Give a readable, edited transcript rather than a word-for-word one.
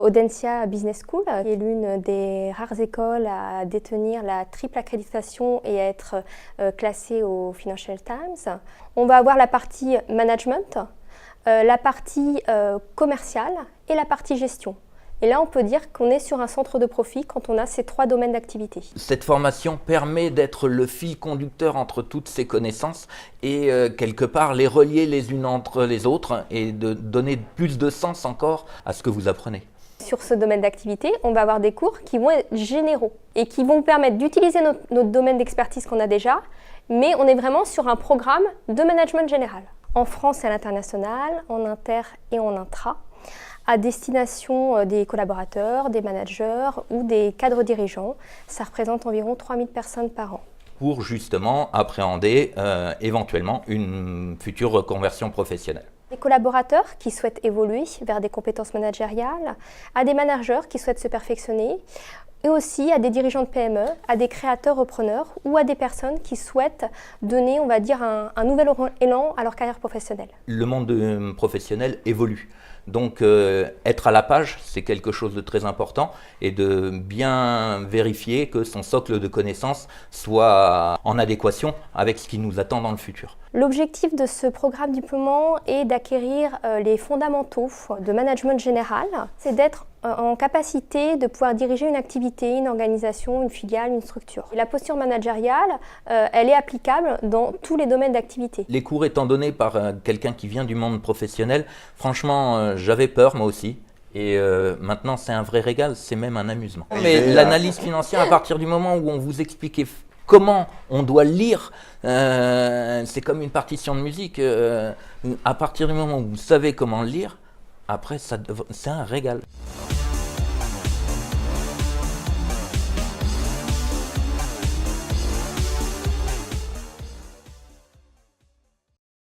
Audencia Business School est l'une des rares écoles à détenir la triple accréditation et à être classée au Financial Times. On va avoir la partie management, la partie commerciale et la partie gestion. Et là, on peut dire qu'on est sur un centre de profit quand on a ces 3 domaines d'activité. Cette formation permet d'être le fil conducteur entre toutes ces connaissances et quelque part les relier les unes entre les autres et de donner plus de sens encore à ce que vous apprenez. Sur ce domaine d'activité, on va avoir des cours qui vont être généraux et qui vont permettre d'utiliser notre domaine d'expertise qu'on a déjà, mais on est vraiment sur un programme de management général. En France et à l'international, en inter et en intra, à destination des collaborateurs, des managers ou des cadres dirigeants. Ça représente environ 3000 personnes par an. Pour justement appréhender éventuellement une future reconversion professionnelle. Des collaborateurs qui souhaitent évoluer vers des compétences managériales, à des managers qui souhaitent se perfectionner, et aussi à des dirigeants de PME, à des créateurs repreneurs ou à des personnes qui souhaitent donner, on va dire, un nouvel élan à leur carrière professionnelle. Le monde professionnel évolue. Donc être à la page, c'est quelque chose de très important et de bien vérifier que son socle de connaissances soit en adéquation avec ce qui nous attend dans le futur. L'objectif de ce programme diplômant est d'acquérir les fondamentaux de management général. C'est d'être en capacité de pouvoir diriger une activité, une organisation, une filiale, une structure. Et la posture managériale, elle est applicable dans tous les domaines d'activité. Les cours étant donnés par quelqu'un qui vient du monde professionnel, franchement, j'avais peur moi aussi. Et maintenant, c'est un vrai régal, c'est même un amusement. Mais l'analyse financière, à partir du moment où on vous expliquait comment on doit lire, c'est comme une partition de musique. À partir du moment où vous savez comment lire, après, c'est un régal.